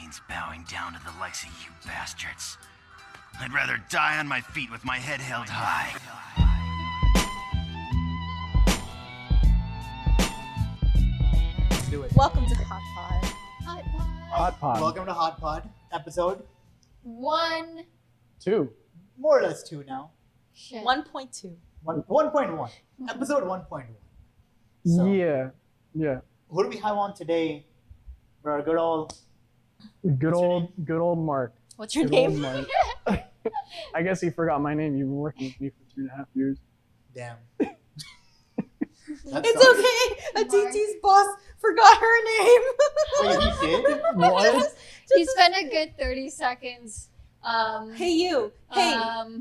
means bowing down to the likes of you bastards. I'd rather die on my feet with my head held high. Do it. Welcome to HotPod. HotPod. Welcome to HotPod, episode 1. 2. more or less 2 now. Shit. 1.2. 1.1. Episode 1.1. So, Yeah. who do we have on today for our good old... Good What's your old Mark. What's your Good old name? Mark. I guess he forgot my name. You've been working with me for 2.5 years. Damn. It's okay. Aditi's boss forgot her name. Wait, he did? What? He spent a good 30 seconds. Hey, you. Hey, So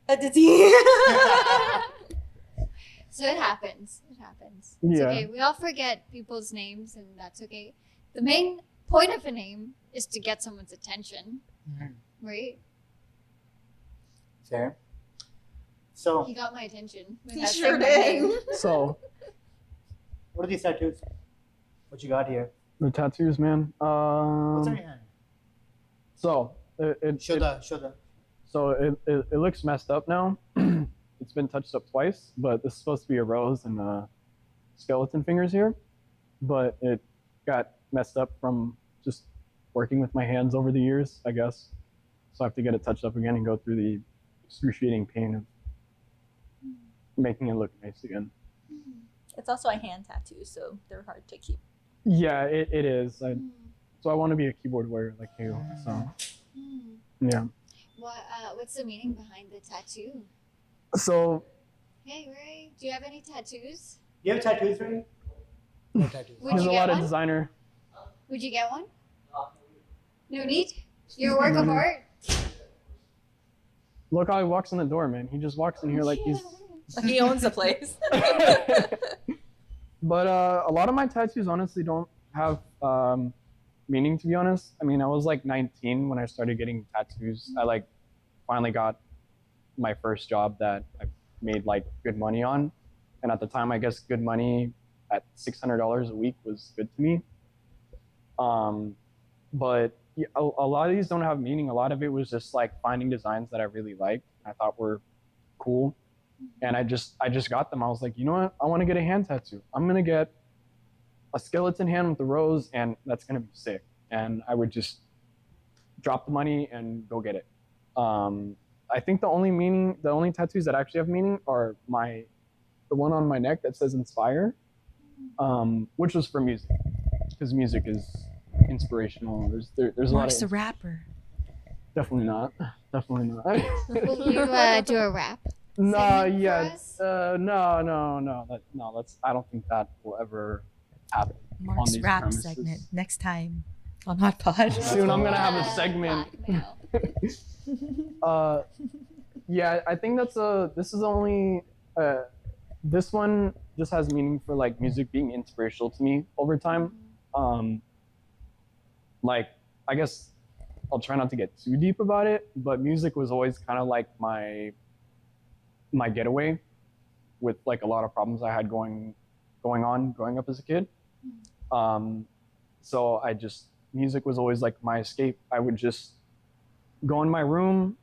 Aditi. it happens. It happens. It's Yeah. okay. We all forget people's names, and that's okay. The main point of a name is to get someone's attention, right? Fair. So, He got my attention. with He that sure statement. did. So, what are these tattoos? What you got here? the tattoos, man. What's on your hand? So, it Show the... So it looks messed up now. It's been touched up twice, but this is supposed to be a rose and skeleton fingers here. But it got messed up from just working with my hands over the years, I guess. So I have to get it touched up again and go through the excruciating pain of making it look nice again. It's also a hand tattoo, so they're hard to keep. Yeah, it is. So I want to be a keyboard warrior like you. So Hmm. yeah. What's the meaning behind the tattoo? So Hey, Ray, do you have any tattoos? Do you have tattoos, Ray? No tattoos. Would there's you a get lot of one? designer. Would you get one? No need? You're a work of art? Look how he walks in the door, man. He just walks in here like he's. He owns the place. But a lot of my tattoos honestly don't have meaning, to be honest. I mean, I was like 19 when I started getting tattoos. I like finally got my first job that I made like good money on. And at the time, I guess good money at $600 a week was good to me. But yeah, a lot of these don't have meaning. A lot of it was just like finding designs that I really liked, I thought were cool. And I just got them. I was like, you know what? I want to get a hand tattoo. I'm gonna get a skeleton hand with a rose, and that's gonna be sick. And I would just drop the money and go get it. I think the only tattoos that actually have meaning are the one on my neck that says inspire, which was for music, because music is inspirational. There's a lot Mark's of a rapper. definitely not. Will you do a rap? No, Sing yeah, for us? no. That's. I don't think that will ever happen. Mark's these rap premises. segment next time on HotPod. Soon I'm gonna have a segment. Blackmail. Yeah, I think this is only this one just has meaning for like music being inspirational to me over time. Like I guess I'll try not to get too deep about it, but music was always kind of like my getaway with like a lot of problems I had going on growing up as a kid. So music was always like my escape. I would just go in my room.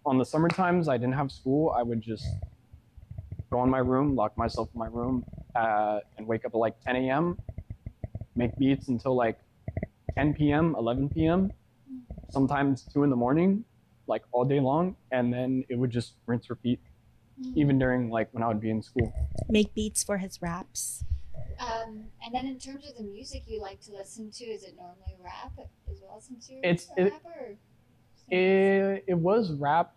On the summer times, I didn't have school. I would just go in my room, lock myself in my room, and wake up at like 10 a.m., make beats until like 10 p.m., 11 p.m., sometimes 2 in the morning, like all day long. And then it would just rinse, repeat, even during like when I would be in school. Make beats for his raps. And then in terms of the music you like to listen to, is it normally rap as well since you're It's- a rapper? It was rap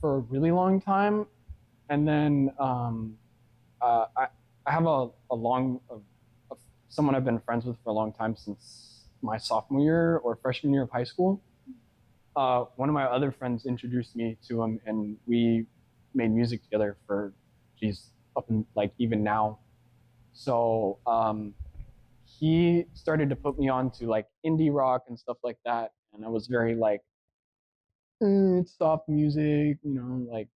for a really long time, and then I have someone I've been friends with for a long time since my sophomore year or freshman year of high school. One of my other friends introduced me to him, and we made music together for, up in like even now. So he started to put me on to like indie rock and stuff like that, and I was very like, it's soft music, like.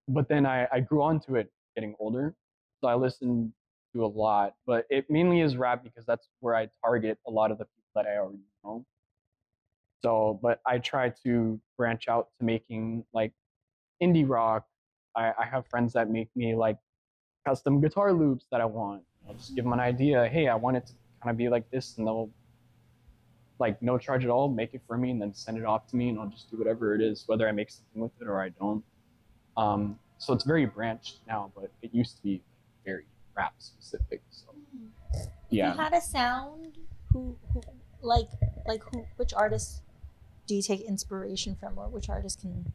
But then I grew onto it getting older, so I listened to a lot, but it mainly is rap because that's where I target a lot of the people that I already know. So, but I try to branch out to making like indie rock. I have friends that make me like custom guitar loops that I want. I'll just give them an idea. Hey, I want it to kind of be like this, and they'll like no charge at all make it for me, and then send it off to me, and I'll just do whatever it is, whether I make something with it or I don't. So it's very branched now, but it used to be very rap specific. So If yeah. you had a sound, who like who which artists do you take inspiration from, or which artist can?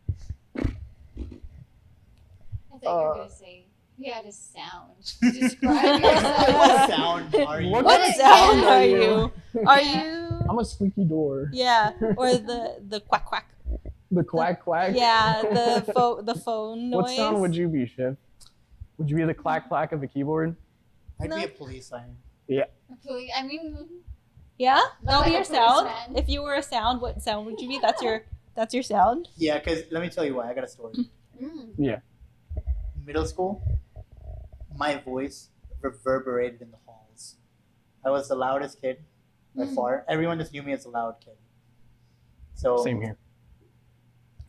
I thought you were gonna say you had a sound. Describe yourself. What sound are you? What What What sound yeah. are you? Are Yeah. you? I'm a squeaky door. Yeah, or the quack quack. The quack quack. Yeah, the phone noise. What sound would you be, Shiv? Would you be the clack clack of the keyboard? I'd be No. a police siren. I mean, Yeah, that'll like be a your sound. policeman. If you were a sound, what sound would you be? That's your sound. Yeah, because let me tell you why. I got a story. mm. Middle school, my voice reverberated in the halls. I was the loudest kid by far. Everyone just knew me as a loud kid. So Same here.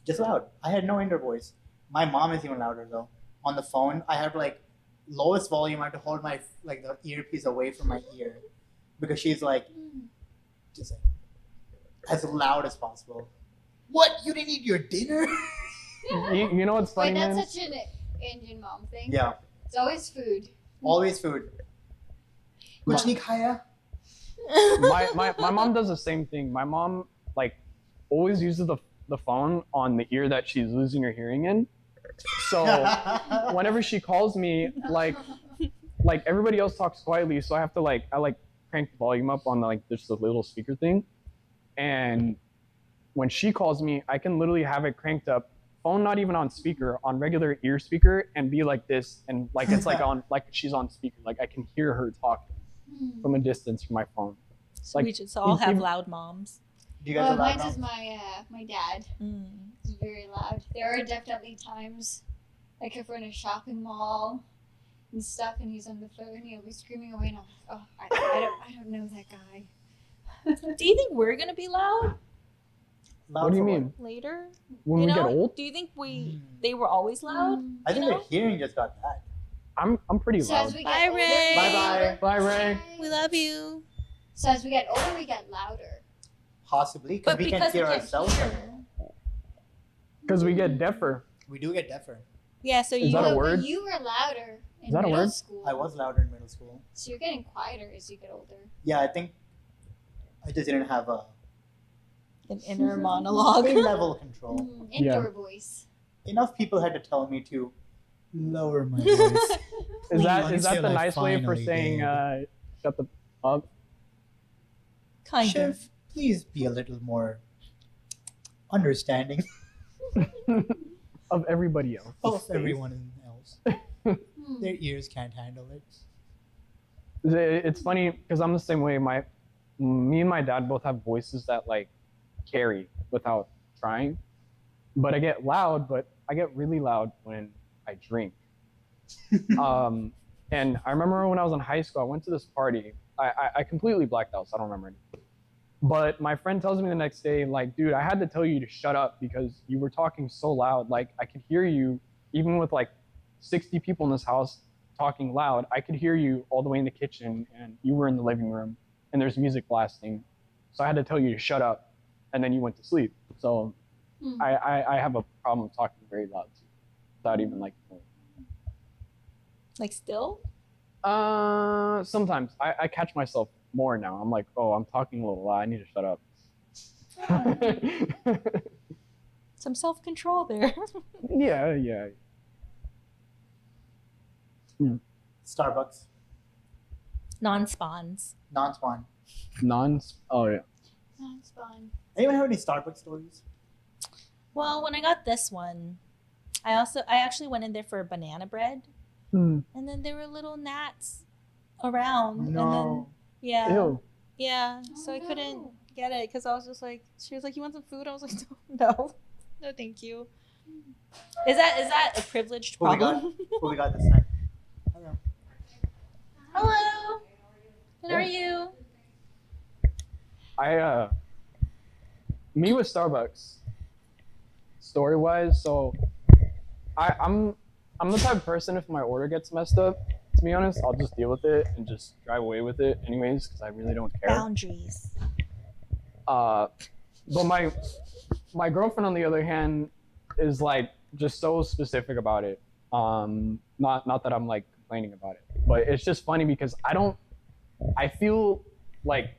just loud. I had no inner voice. My mom is even louder though. On the phone, I have like lowest volume. I have to hold my like the earpiece away from my ear because she's like just like, as loud as possible. What? You didn't eat your dinner? You know what's funny, Wait, that's man? such an Indian mom thing. Yeah, It's always food. always food. Kuch nahi khaya? My mom does the same thing. My mom like always uses the phone on the ear that she's losing her hearing in. So whenever she calls me, like everybody else talks quietly, so I have to I crank the volume up on like just the little speaker thing, and when she calls me, I can literally have it cranked up, phone not even on speaker, on regular ear speaker, and be like this, and like it's like on like she's on speaker, like I can hear her talking from a distance from my phone. So Like, we just all have even- loud moms. Do you guys Well, have loud mine is moms? my dad. He's very loud. There are definitely times, like if we're in a shopping mall and stuff, and he's on the phone, he'll be screaming away, and I'm like, oh, I don't know that guy. Do you think we're gonna be loud Loud What do you for mean? later? When you we know? get old, Do you think Mm. they were always loud? I think You the know? hearing just got bad. I'm pretty So loud. as we Bye, get older, Ray. Bye-bye. Bye, Ray. We love you. So as we get older, we get louder. Possibly, because we can hear ourselves. hear. Because we get deafer. We do get deafer. Yeah, so Is you that a But word? you were louder in Is that a middle word? school. I was louder in middle school. So you're getting quieter as you get older. Yeah, I think I just didn't have a an inner monologue. level control. Indoor Yeah. voice. Enough people had to tell me to lower my voice. Is that Until the I nice way for finally saying did. shut the up? Kind of. Chef, please be a little more understanding Of everybody else. of everyone else. Their ears can't handle it. It's funny because I'm the same way. Me and my dad both have voices that like carry without trying. But I get loud, but I get really loud when I drink. And I remember when I was in high school, I went to this party. I completely blacked out, so I don't remember anything. But my friend tells me the next day, like, dude, I had to tell you to shut up because you were talking so loud. Like, I could hear you, even with like 60 people in this house talking loud. I could hear you all the way in the kitchen, and you were in the living room, and there's music blasting. So I had to tell you to shut up, and then you went to sleep. So I have a problem talking very loud too, without even like. Like still? Sometimes I catch myself more now. I'm like, oh, I'm talking a little loud. I need to shut up. Some self-control there. yeah. Starbucks, Non-spawns. non-spawn. Oh yeah. That's fun. Anyone have any Starbucks stories? Well, when I got this one, I actually went in there for banana bread, Hmm. and then there were little gnats around. And then, No. yeah. Ew. Yeah. So Oh, I couldn't no. get it because I was just like, she was like, "You want some food?" I was like, "No, no, thank you." Is that a privileged Who we got? problem? Who we got this time? I don't know. Hello. How are Yeah. you? Me with Starbucks, story wise, so I'm the type of person, if my order gets messed up, to be honest, I'll just deal with it and just drive away with it anyways, because I really don't care. Boundaries. But my girlfriend, on the other hand, is like just so specific about it. Not that I'm like complaining about it, but it's just funny because I feel like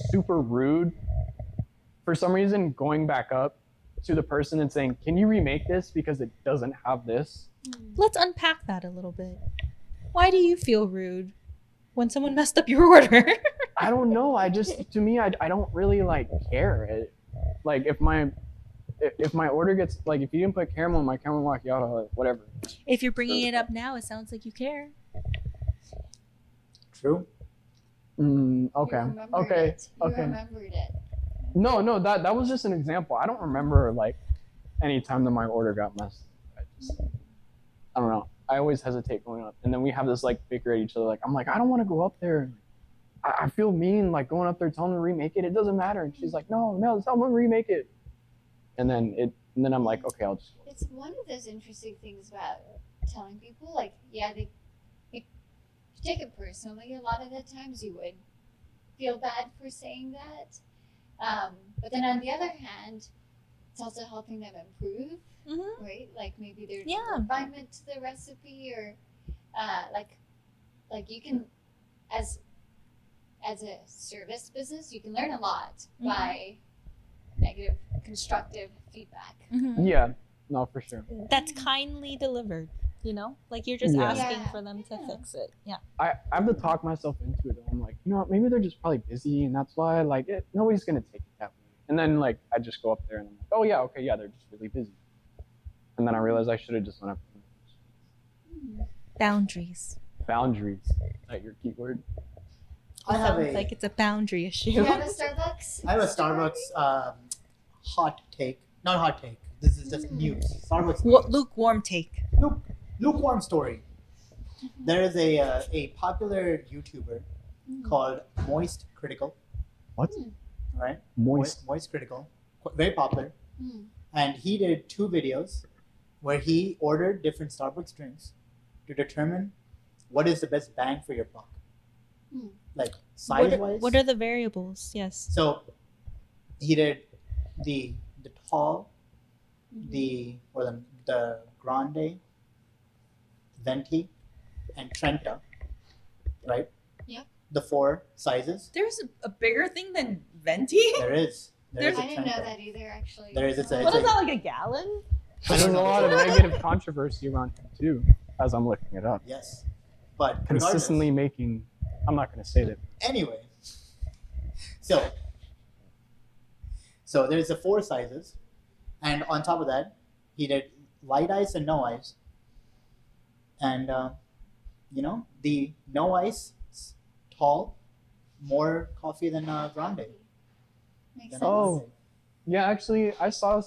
super rude for some reason going back up to the person and saying, "Can you remake this because it doesn't have this?" Let's unpack that a little bit. Why do you feel rude when someone messed up your order? I don't know. To me, I don't really like care. Like if my order gets like, if you didn't put caramel in my caramel macchiato, like, whatever. If you're bringing it up now, it sounds like you care. True. Okay. You Okay. remembered it. No, that was just an example. I don't remember like any time that my order got messed. I don't know. I always hesitate going up, and then we have this like bicker at each other. Like I'm like, I don't want to go up there. I feel mean like going up there telling them to remake it. It doesn't matter. And she's like, no, tell them to remake it. And then I'm like, okay, I'll just. It's one of those interesting things about telling people, like, yeah, if you take it personally, a lot of the times you would feel bad for saying that. But then on the other hand, it's also helping them improve, right? Like maybe there's refinement to the recipe, or like you can, as a service business, you can learn a lot by negative, constructive feedback. Yeah, no, for sure. That's kindly delivered, like you're just asking for them to fix it. Yeah. I have to talk myself into it. I'm like, you know what, maybe they're just probably busy, and that's why like nobody's gonna take it that way. And then like I just go up there and I'm like, oh yeah, okay, yeah, they're just really busy. And then I realize I should have just went up. Boundaries. Boundaries. Is that your keyword? Sounds like it's a boundary issue. Do you have a Starbucks? I have a Starbucks hot take. Not hot take. This is just news. Starbucks news. Lukewarm take. Lukewarm story. There is a popular YouTuber called Moist Critical. What? Right? Moist. Moist Critical. Very popular. And he did 2 videos where he ordered different Starbucks drinks to determine what is the best bang for your buck. Like size-wise. What are the variables? Yes. So he did the tall, the grande, venti, and trenta, right? Yep. The 4 sizes. There's a bigger thing than venti? There is. There is a I didn't know trenta. that either, actually. There is. It's What is that, like a gallon? There's a lot of negative controversy around him too, as I'm looking it up. Yes, but Consistently making. I'm not going to say that. Anyway, so there's the 4 sizes, and on top of that, he did light ice and no ice, and the no ice, tall, more coffee than grande. Makes Than sense. Oh. grande. Yeah, actually, I saw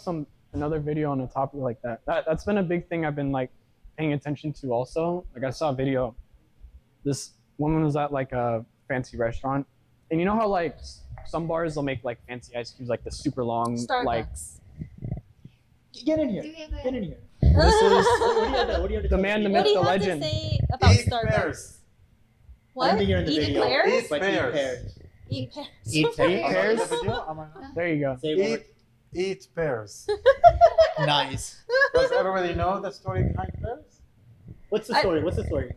another video on a topic like that. That's been a big thing I've been like paying attention to also. Like I saw a video. This woman was at like a fancy restaurant, and you know how like some bars they'll make like fancy ice cubes, like the super long, like Starbucks. Get in here. Do we have a- Get in here. this is What do you have to the tell man, the me? What myth, do you the have legend. to say about Eat Starbucks? pears. I What? don't think you're in the Eat video. pears? Eat But pears. eat pears. Eat pears. Eat pears. Pears? Am I in the video? Am I not? There you go. Say one more. Eat pears. Nice. Does everybody know the story behind pears? What's the story? What's the story?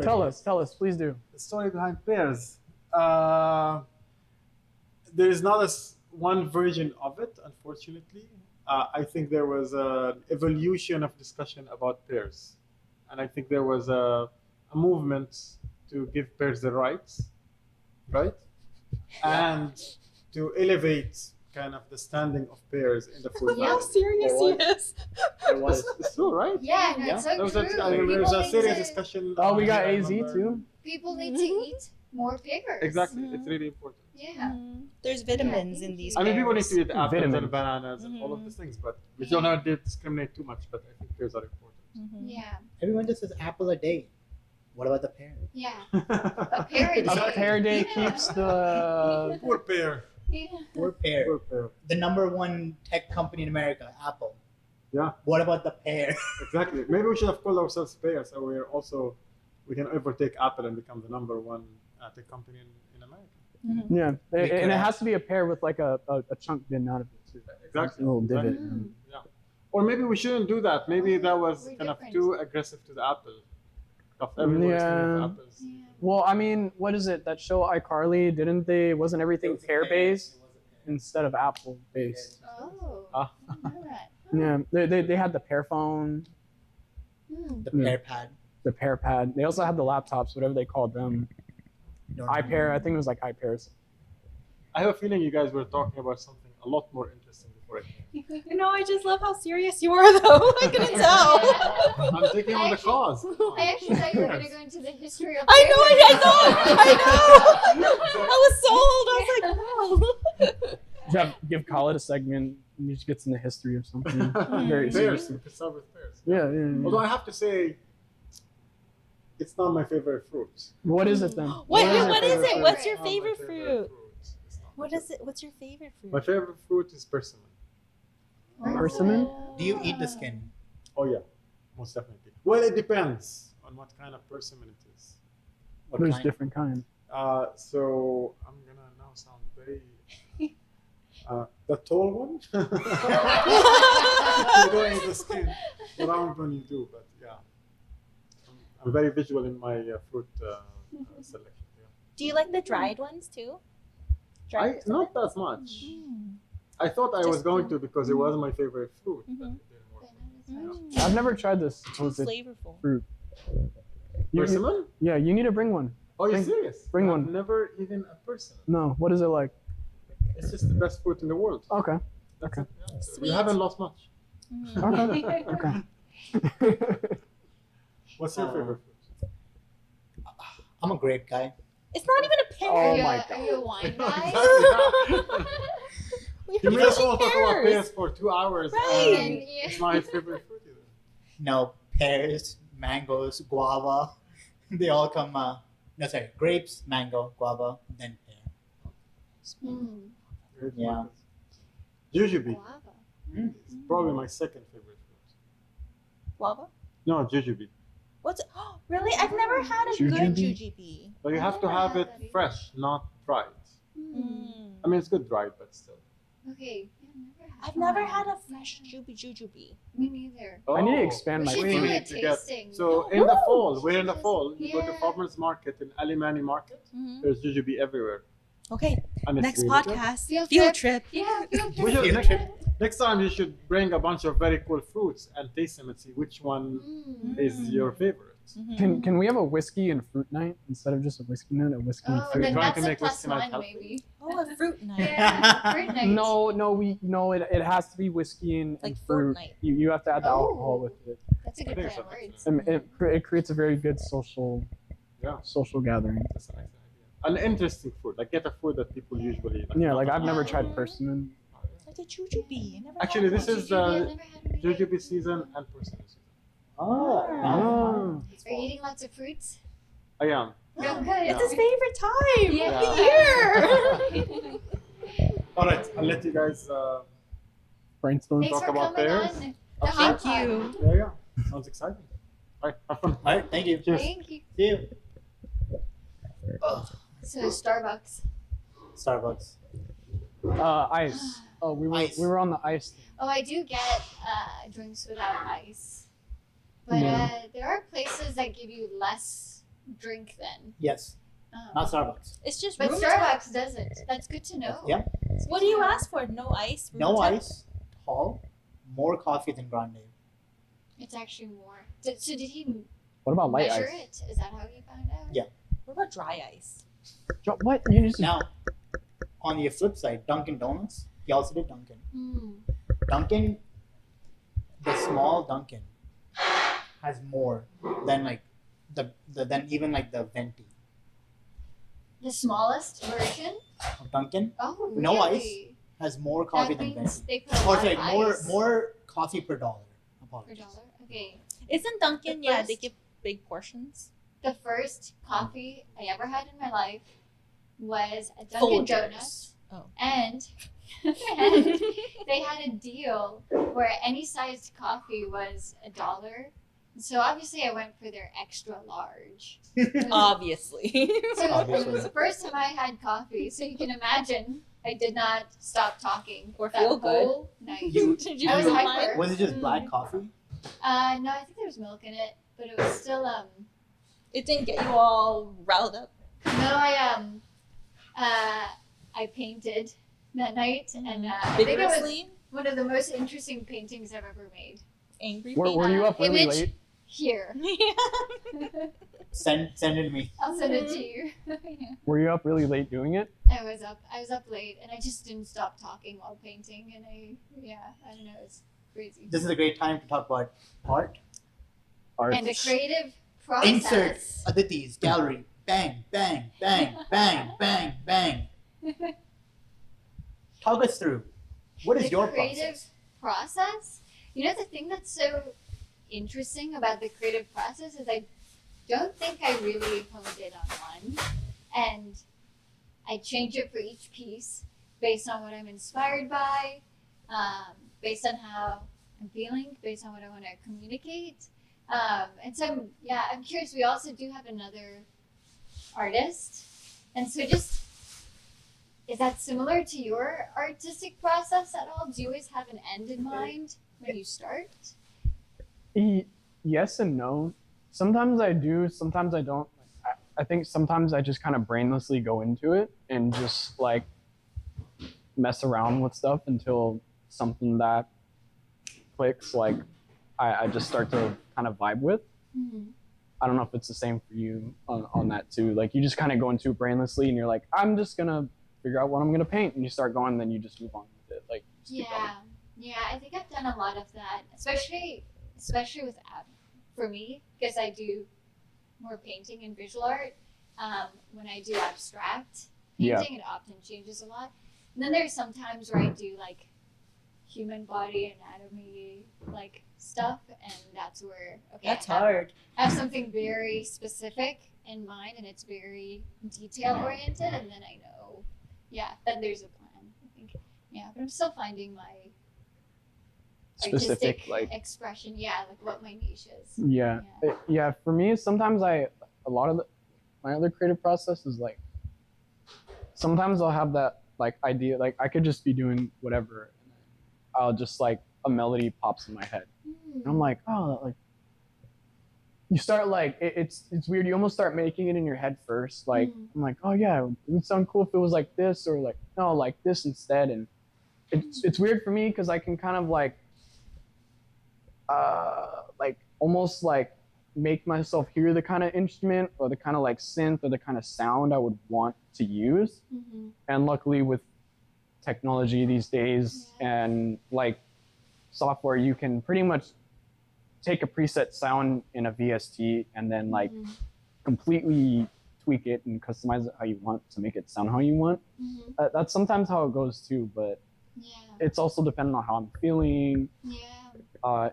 Tell us, please do. The story behind pears. There is not one version of it, unfortunately. I think there was an evolution of discussion about pears. And I think there was a movement to give pears the rights, right? And to elevate kind of the standing of pears in the food How value. serious he is. It was. It's true, right? Yeah, no, it's so There was true. I remember there was a People serious need to- discussion. Oh, we got I AZ remember. too. People need to eat more pears. Exactly, it's really important. Yeah. There's vitamins in these I mean, people need pears. to eat apples Vitamins. and bananas and all of these things, but we don't have to discriminate too much. But I think pears are important. Yeah. Everyone just says apple a day. What about the pear? Yeah. A pear a A day. pear day keeps the. Poor pear. Yeah. Poor pear. Poor pear. The number one tech company in America, Apple. Yeah. What about the pear? Exactly. Maybe we should have called ourselves pear, so we can overtake Apple and become the number one tech company in America. Yeah, We could and it have- has to be a pear with like a chunk bitten out of it too. Exactly. A little divot. Exactly. Yeah. Or maybe we shouldn't do that. Maybe that was We're kind of different. too aggressive to the Apple. Of everyone is stealing Yeah. apples. Yeah. Well, I mean, what is it? That show iCarly, didn't they? Wasn't everything pear based instead of apple based? Oh. Ah. I didn't know that. Yeah, they had the pear phone, Hmm. The Yeah. pear pad. the pear pad. They also had the laptops, whatever they called them. Don't iPair, I remember. think it was like iPairs. I have a feeling you guys were talking about something a lot more interesting before I came. No, I just love how serious you are, though. I couldn't tell. I'm taking on the cause. I actually thought you were going to go into the history of I know, I know. I was sold. I was like, wow. Give Khaled a segment and he just gets in the history of something. Very Pears. seriously. We could start with pears. Yeah, yeah. Although I have to say, it's not my favorite fruit. What is it then? What your is favorite it? fruit? What's your Not my favorite fruit? It's not What my is it? What's your favorite My fruit? favorite fruit is persimmon. Persimmon? Do you eat the skin? Oh yeah, most definitely. Well, it depends on what kind of persimmon it is. What There's kind? different kinds. So I'm gonna now sound very. The tall one. You don't eat the skin. The round one you do, but yeah. I'm very visual in my fruit selection. Yeah. Do you like the dried ones too? Dried Not that much. I thought I was Just going to because it was my favorite fruit. But Mhm. it didn't work out. Mm. I've never tried this. Too What is it? flavorful. Persimmon? Yeah, you need to bring one. Oh, you Bring- serious? bring I've one. never eaten a persimmon. No, what is it like? It's just the best fruit in the world. Okay. That's Okay. it. Yeah. Sweet. You haven't lost much. Okay. Okay. What's your favorite fruit? I'm a grape guy. It's not even a pear. Oh are you, my a- Are you a wine guy? Exactly. We You have may as fishy well talk about pears. pears for 2 hours. Right. And Yeah. it's my favorite fruit either. No, pears, mangoes, guava. They all come. No, sorry, grapes, mango, guava, then pear. Mm. Great Yeah. fruit. Jujube. Guava. It's probably my second favorite fruit. Guava? No, jujube. What's it? Oh, really? I've never had a good Jujube? jujube. But you have to have it fresh, not dried. Mm. I mean, it's good dried, but still. Okay. I've never had a fresh jujube. Me neither. I need to Oh. expand We my should We do food. a need to get- tasting. So in the fall, we're in the fall. You go to Yeah. farmers market in Alimani Market. Mhm. There's jujube everywhere. Okay, And it's next really good. podcast. Field Field trip. trip. Yeah. Field We trip. should, Field next time you should bring a bunch of very cool fruits and taste them and see which one Mm. is your favorite. Can we have a whiskey and fruit night instead of just a whiskey night? A whiskey and Oh, fruit then trying night. to that's a make plus whiskey night one, healthy? maybe. Oh, a fruit night. Yeah. Fruit night. No, it has to be whiskey and Like fruit. Fortnite. You have to add the Oh. alcohol with it. That's a I good think play so. on words. And it creates a very good Yeah. social gathering. That's a nice idea. An interesting food. Like get a food that people usually like. Yeah, like not I've never Yeah. tried persimmon. Like a jujube. I never Actually, had this one. is Jujube, I've the never had one either. jujube season and persimmon season. Oh. Oh. Are you eating lots of fruits? I am. Real good. It's his favorite time Yeah. of the year. All right, I'll let you guys. Brainstorm. Thanks Talk for about coming pears? on the Thank HotPod. you. Yeah. Sounds exciting. All right, have fun. All right, thank you. Cheers. Thank you. See you. Oh, So Starbucks. Starbucks. Ice. Oh, we Ice. were on the ice. Oh, I do get drinks without ice, but Yeah. there are places that give you less drink then. Yes, not Starbucks. It's just But room Starbucks doesn't. That's good to know. Yeah. temp. What do you ask for? No ice? Room No temp? ice, tall, more coffee than grande. It's actually more. So did he What about light measure ice? it? Is that how you found out? Yeah. What about dry ice? What? You just Now, on the flip side, Dunkin' Donuts, he also did Dunkin'. Mm. Dunkin', the small Dunkin' has more than like than even like the venti The smallest version? of Dunkin' Oh, really? No ice. has more coffee That than means venti. they put a Or lot sorry, of more coffee per dollar. per Apologies. dollar. Okay. Isn't Dunkin', The yeah, they first- give big portions? the first coffee I ever had in my life was at Dunkin' Donuts. Oh. And they had a deal where any sized coffee was $1. So obviously I went for their extra large. Obviously. So it Obviously. was the first time I had coffee. So you can imagine I did not stop talking Or that feel good. whole night. Did you I was feel hyper. fine? Was it just black coffee? No, I think there was milk in it, but it was still It didn't get you all riled up. No, I painted that night, and I think it was Vigorously? one of the most interesting paintings I've ever made. Angry Were you up really Image late? here. Yeah. Send it to me. I'll send it to you. Yeah. Were you up really late doing it? I was up late, and I just didn't stop talking while painting, and I don't know, it's crazy. This is a great time to talk about art. Art. And the creative process. Insert Aditi's gallery. Bang, bang, bang, bang, bang, bang. Talk us through. What is The your creative process? You know, the thing that's so interesting about the creative process is I don't think I really honed in on one, and I change it for each piece based on what I'm inspired by, based on how I'm feeling, based on what I want to communicate. And so I'm curious. We also do have another artist, and so just is that similar to your artistic process at all? Do you always have an end in mind when you start? Yes and no. Sometimes I do, sometimes I don't. I think sometimes I just kind of brainlessly go into it and just like mess around with stuff until something that clicks, like I just start to kind of vibe with. Mm-hmm. I don't know if it's the same for you on that too. Like you just kind of go into it brainlessly and you're like, I'm just gonna figure out what I'm gonna paint, and you start going, then you just move on with it. Like just keep going. Yeah, I think I've done a lot of that, especially with for me, because I do more painting and visual art. When I do abstract painting, it often changes a lot. And then there's some times where I do like human body anatomy like stuff, and that's where That's I have, hard. I have something very specific in mind, and it's very detail oriented, and then I know, then there's a plan. I think, but I'm still finding my Specific, artistic like expression, like what my niche is. yeah. For me, sometimes a lot of my other creative process is like, sometimes I'll have that like idea, like I could just be doing whatever, and then I'll just like a melody pops in my head, and I'm like, oh, like you start like it's weird. You almost start making it in your head first. Like I'm like, oh yeah, it would sound cool if it was like this, or like no, like this instead. And it's weird for me because I can kind of like almost like make myself hear the kind of instrument or the kind of like synth or the kind of sound I would want to use. Mm-hmm. And luckily with technology these days and like software, you can pretty much take a preset sound in a VST and then like completely tweak it and customize it how you want to make it sound how you want. Mm-hmm. That's sometimes how it goes too, but it's also dependent on how I'm feeling.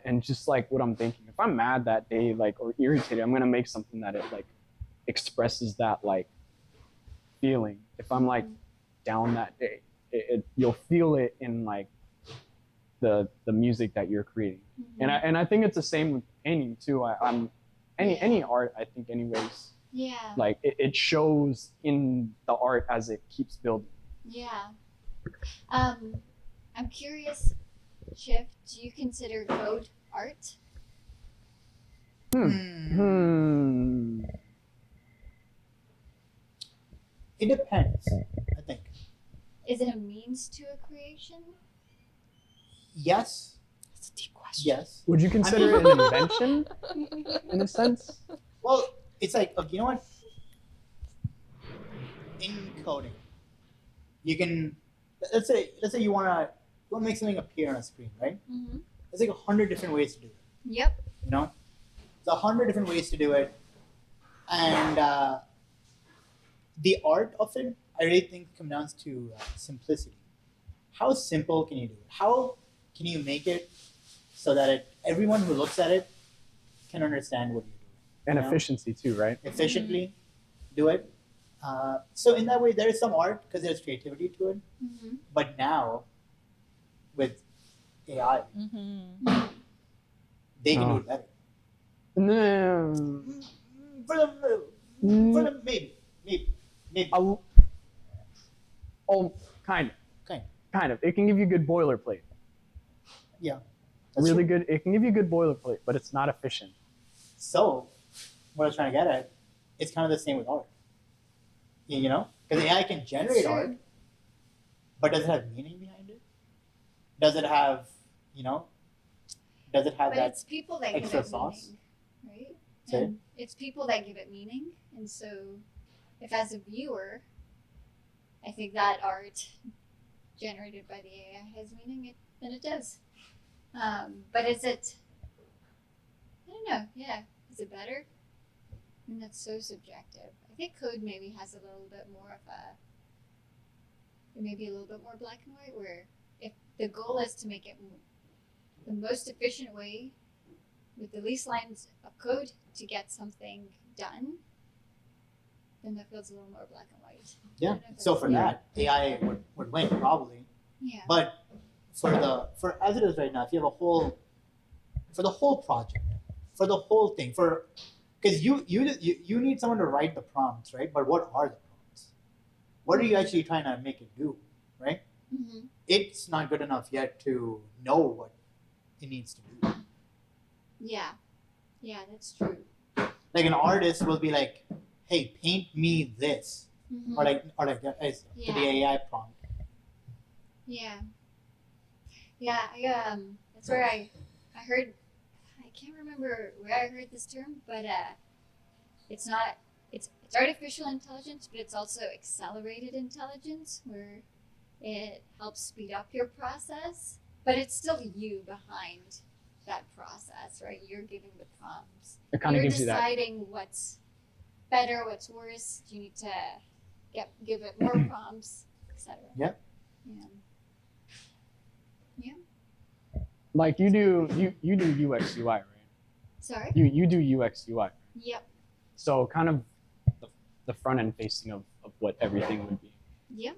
And just like what I'm thinking. If I'm mad that day, like, or irritated, I'm gonna make something that it like expresses that like feeling. If I'm like down that day, you'll feel it in like the music that you're creating. And I think it's the same with painting too. Any art, I think, anyways. Like it shows in the art as it keeps building. I'm curious, Chip, do you consider code art? It depends, I think. Is it a means to a creation? Yes. That's a deep question. Yes. Would you consider it an invention in a sense? Well, it's like, you know what? In coding, you can, let's say you want to make something appear on a screen, right? Mm-hmm. There's like 100 different ways to do it. Yep. You know, there's 100 different ways to do it, and the art of it, I really think, comes down to simplicity. How simple can you do it? How can you make it so that everyone who looks at it can understand what you're doing? And you know, efficiency too, right? efficiently do it. So in that way, there is some art because there's creativity to it. Mm-hmm. But now, with AI, Mm-hmm. they can do Oh. it better. No. For the maybe. Oh, kind Kind. of. It can give you good boilerplate. Yeah. That's Really true. good. It can give you good boilerplate, but it's not efficient. So, what I was trying to get at, it's kind of the same with art. You know, because AI can generate true. art, but does it have meaning behind it? Does it have, you know, does it have But that it's people that give extra it sauce? meaning, right? Say? And it's people that give it meaning, and so if as a viewer, I think that art generated by the AI has meaning, then it does. But is it? I don't know. Yeah, is it better? I mean, that's so subjective. I think code maybe has a little bit more of maybe a little bit more black and white, where if the goal is to make it the most efficient way with the least lines of code to get something done, then that feels a little more black and white. I Yeah. don't know if So that's- for that, AI would win probably. yeah. But for as it is right now, if you have for the whole project, for the whole thing, because you need someone to write the prompts, right? But what are the prompts? What are you actually trying to make it do, right? Mm-hmm. It's not good enough yet to know what it needs to do. Yeah. Yeah, that's true. Like an artist will be like, "Hey, paint me this," Mm-hmm. or like to the AI prompt. Yeah. Yeah, that's where I heard, I can't remember where I heard this term, but it's artificial intelligence, but it's also accelerated intelligence, where it helps speed up your process, but it's still you behind that process, right? You're giving the prompts. It kind of You're gives you that. deciding what's better, what's worse. Do you need to give it more prompts, etc. Yeah. Yeah. Like you do UX UI, right? Sorry. You do UX UI. Yep. So kind of the front end facing of what everything would be. Yep.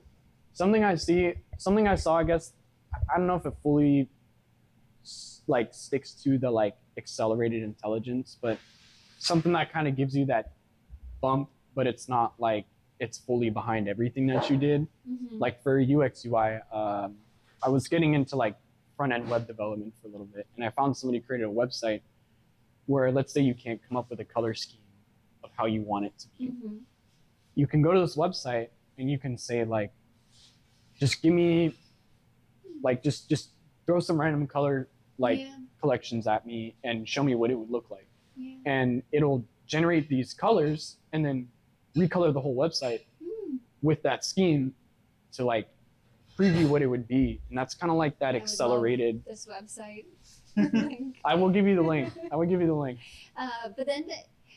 Something I saw, I guess, I don't know if it fully like sticks to the like accelerated intelligence, but something that kind of gives you that bump, but it's not like it's fully behind everything that you did. Mm-hmm. Like for UX UI, I was getting into like front end web development for a little bit, and I found somebody created a website where, let's say you can't come up with a color scheme of how you want it to be. Mm-hmm. You can go to this website and you can say like, just give me like just throw some random color like Yeah. collections at me and show me what it would look like, Yeah. and it'll generate these colors and then recolor the whole website Mm. with that scheme to like preview what it would be. And that's kind of like that I would love accelerated. this website. I will give you the link. But then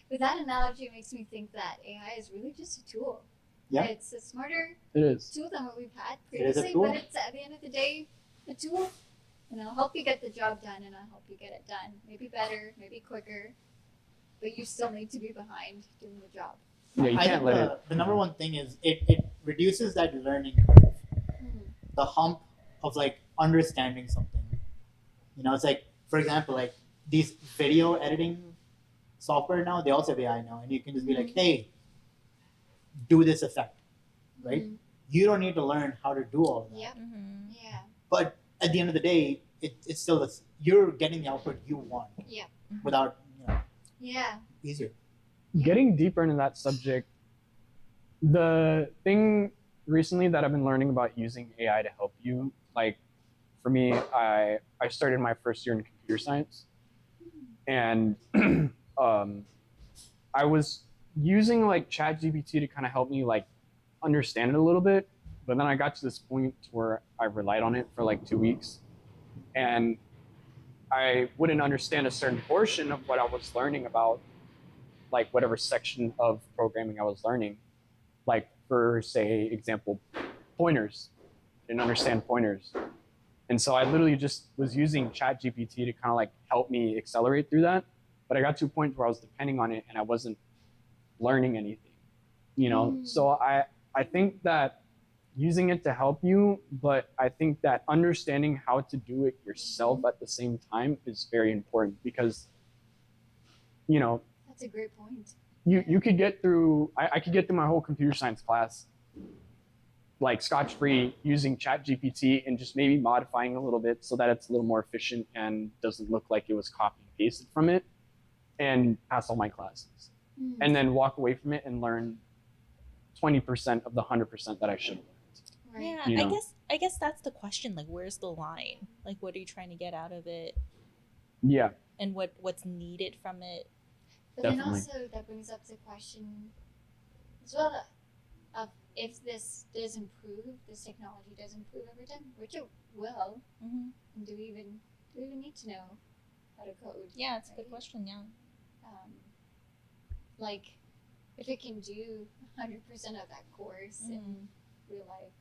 with that analogy, it makes me think that AI is really just a tool. Yeah. It's a smarter It is. tool than what we've had It is a previously, tool. but it's at the end of the day a tool. And it'll help you get the job done, and I'll help you get it done. Maybe better, maybe quicker, but you still need to be behind doing the job. Yeah, you I can't think let it. the number one thing is it reduces that learning curve, the hump of like understanding something. You know, it's like, for example, like these video editing software now, they also have AI now, and you can just be like, hey, do this effect, right? Mhm. You don't need to learn how to do all of that. Yep. Mm-hmm. Yeah. But at the end of the day, it's still this, you're getting the output you want Yep. without, Yeah. easier. Getting deeper into that subject, the thing recently that I've been learning about using AI to help you, like for me, I started my first year in computer science, and I was using like ChatGPT to kind of help me like understand it a little bit, but then I got to this point where I relied on it for like 2 weeks, and I wouldn't understand a certain portion of what I was learning about, like whatever section of programming I was learning. Like for, say, example, pointers. Didn't understand pointers. And so I literally just was using ChatGPT to kind of like help me accelerate through that. but I got to a point where I was depending on it and I wasn't learning anything, you know? So I think that using it to help you, but I think that understanding how to do it yourself at the same time is very important because, you know, That's a great point. you could get through, I could get through my whole computer science class like scotch-free using ChatGPT and just maybe modifying a little bit so that it's a little more efficient and doesn't look like it was copy and pasted from it, and pass all my classes. And then walk away from it and learn 20% of the 100% that I should have learned. Right. Yeah, You know. I guess that's the question. Like, where's the line? Like, what are you trying to get out of it, Yeah. and what's needed from it? But Definitely. then also that brings up the question as well of if this does improve, this technology does improve over time, which it will. Mm-hmm. And do we even need to know how to code? Yeah, it's a good Right. question. Yeah. Like if it can do 100% of that course in real life,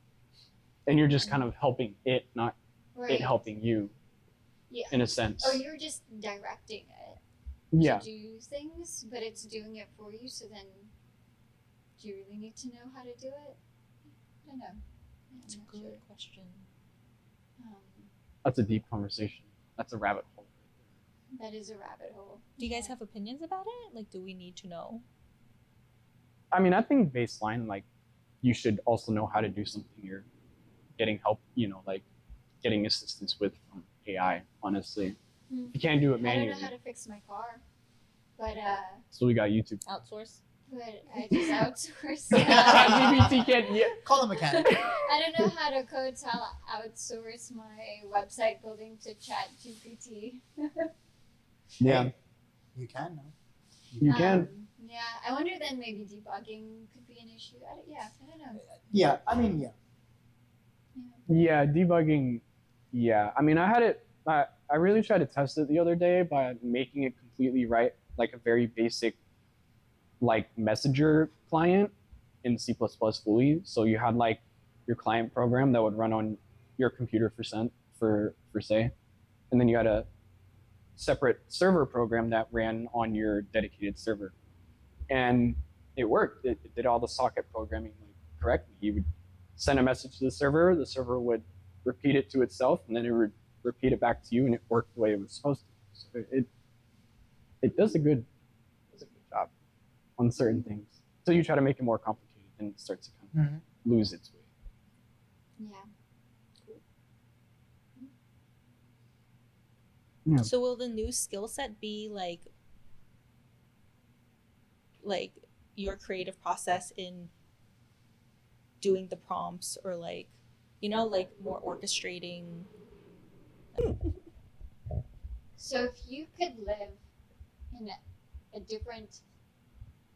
And you're just kind of helping it, not right? it helping you Yeah. in a sense. Or you're just directing it Yeah. to do things, but it's doing it for you. So then, do you really need to know how to do it? I don't know. Yeah, It's a I'm not good sure. question. That's a deep conversation. That's a rabbit hole. That is a rabbit hole. Do you guys have opinions about it? Like, do we need to know? I mean, I think baseline, like, you should also know how to do something you're getting help, you know, like getting assistance with from AI, honestly. Hmm. You can't do it I don't manually. know how to fix my car, but So we got YouTube. Outsource? I just outsource. ChatGPT can't, yeah. Call a mechanic. I don't know how to code, so I'll outsource my website building to ChatGPT. Yeah, Hey, you can now. you can. Yeah, I wonder then maybe debugging could be an issue. I don't know. Yeah, I mean, yeah. Yeah, debugging. Yeah, I mean, I had it. I really tried to test it the other day by making it completely right, like a very basic, like messenger client in C++ fully. So you had like your client program that would run on your computer for say, and then you had a separate server program that ran on your dedicated server, and it worked. It did all the socket programming like correctly. You would send a message to the server would repeat it to itself, and then it would repeat it back to you, and it worked the way it was supposed to. So it does a good job on certain things. So you try to make it more complicated, and it starts to kind of lose its way. Yeah. Yeah. So will the new skill set be like your creative process in doing the prompts, or like, you know, like more orchestrating? So if you could live in a different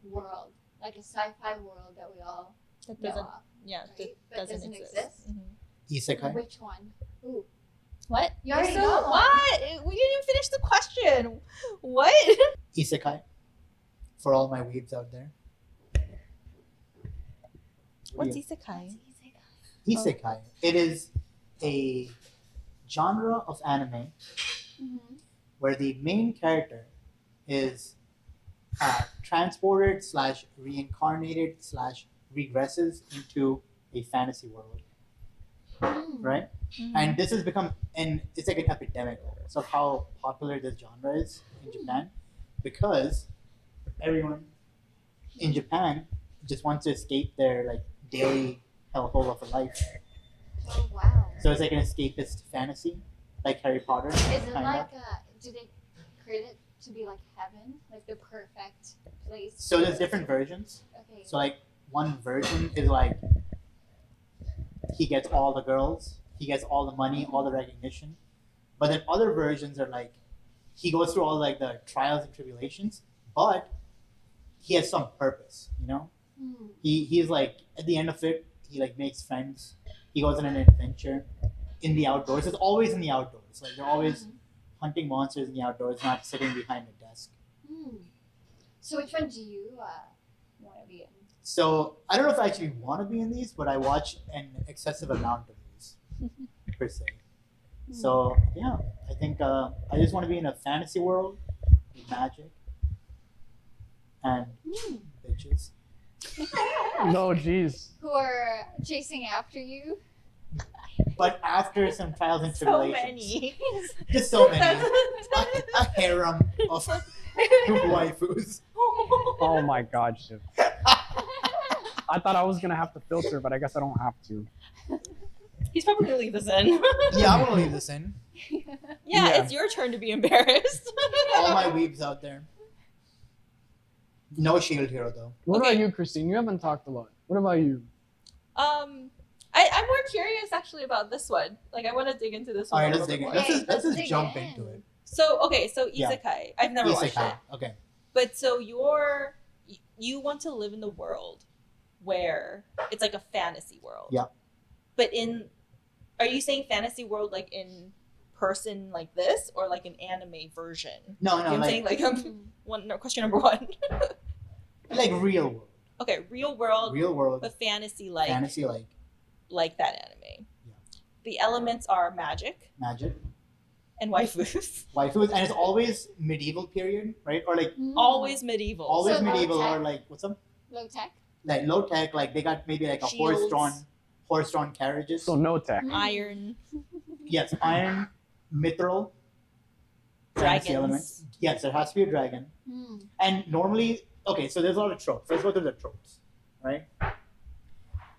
world, like a sci-fi world that we all That know doesn't, of, yeah, right? that But doesn't exist. Mhm. Isekai. which one? Ooh, What? You already So got one. what? We didn't even finish the question. What? Isekai. For all my weebs out there. What's Yeah. isekai? Isekai. It is a genre of anime where the main character is transported / reincarnated / regresses into a fantasy world, right? And this has become it's like an epidemic of how popular this genre is in Japan, because everyone in Japan just wants to escape their like daily hellhole of a life. Oh wow. So it's like an escapist fantasy, like Harry Potter. Is it kinda. like do they create it to be like heaven, like the perfect place? So there's different versions. Okay. So like one version is like he gets all the girls, he gets all the money, all the recognition. But then other versions are like he goes through all like the trials and tribulations, but he has some purpose, you know? He's like at the end of it, he like makes friends. He goes on an adventure in the outdoors. It's always in the outdoors. Like they're always hunting monsters in the outdoors, not sitting behind a desk. So which one do you want to be in? So I don't know if I actually want to be in these, but I watch an excessive amount of these per se. So yeah, I think I just want to be in a fantasy world with magic and bitches. No, jeez. Who are chasing after you. But after some trials and So tribulations, many. just so many, a harem of waifus. Oh my God, Shiv. I thought I was gonna have to filter, but I guess I don't have to. He's probably gonna leave this in. Yeah, I'm gonna leave this in. Yeah, it's your turn to be embarrassed. All my weebs out there. No shield hero though. What Okay. about you, Christine? You haven't talked a lot. What about you? I'm more curious actually about this one. Like, I want to dig into this All one. right, a let's little dig bit in. more. Let's just dig jump in. into it. So isekai. Yeah. I've never watched Isekai. it. Okay. But so you want to live in the world where it's like a fantasy world. Yeah. But are you saying fantasy world like in person like this, or like an anime version? No, You know what I'm saying? Like question number one. like real world. Okay, real world, Real world. but fantasy like Fantasy like that anime. Yeah. The elements are magic magic. and waifus. Waifus, and it's always medieval period, right? Or like Always medieval. always So low medieval, tech. or like what's up? Low tech. Like low tech, like they got maybe like a Shields. horse-drawn carriages. So no tech. Iron, Yes, iron, mithril, fantasy elements. dragons. Yes, there has to be a dragon. Mm. And normally, okay, so there's a lot of tropes. Let's go through the tropes, right?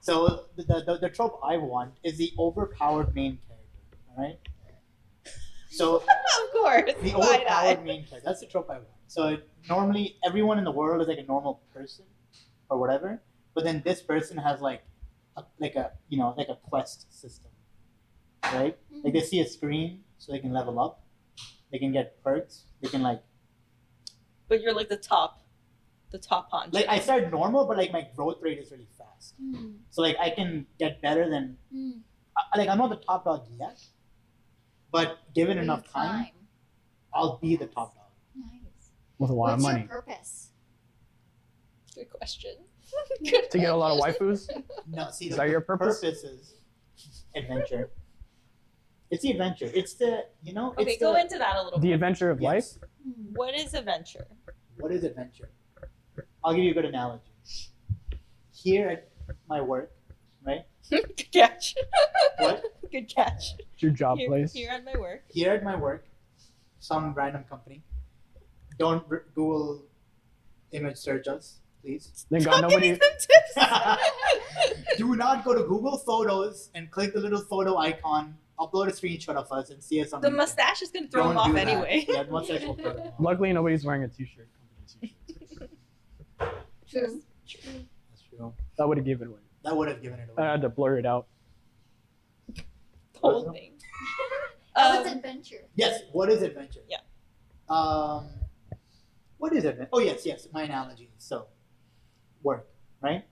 So the trope I want is the overpowered main character, all right? So Of course. the Why overpowered not? main character, that's the trope I want. So normally everyone in the world is like a normal person or whatever, but then this person has like a quest system, right? Like they see a screen so they can level up, they can get perks, they can But you're like the top honcho. like I started normal, but like my growth rate is really fast. Mm. So like I can get better than Mm. like I'm not the top dog yet, but given Will enough you time, climb? I'll be the top dog. Nice. With a lot What's of money. your purpose? Good question. To get a lot of waifus? No, see, Is the that your purpose? is adventure. It's the adventure. It's the Okay, It's go the, into that a little The bit. adventure of life? yes. Mm. What is adventure? What is adventure? I'll give you a good analogy. Here at my work, right? Good catch. What? Good catch. It's your job place? Here at my work. Here at my work, some random company. Don't Google image search us, please. Thank God Stop giving nobody. them tips. Do not go to Google Photos and click the little photo icon, upload a screenshot of us, and see us on The LinkedIn. mustache is gonna throw Don't him off do that. anyway. Yeah, the mustache will throw him off. Luckily, nobody's wearing a t-shirt. True. That's true. That would have given it away. That would have given it I away. had to blur it out. The whole thing. What's adventure? Yes. What is adventure? Yeah. What is adventure? Oh yes. My analogy. So, work. Right.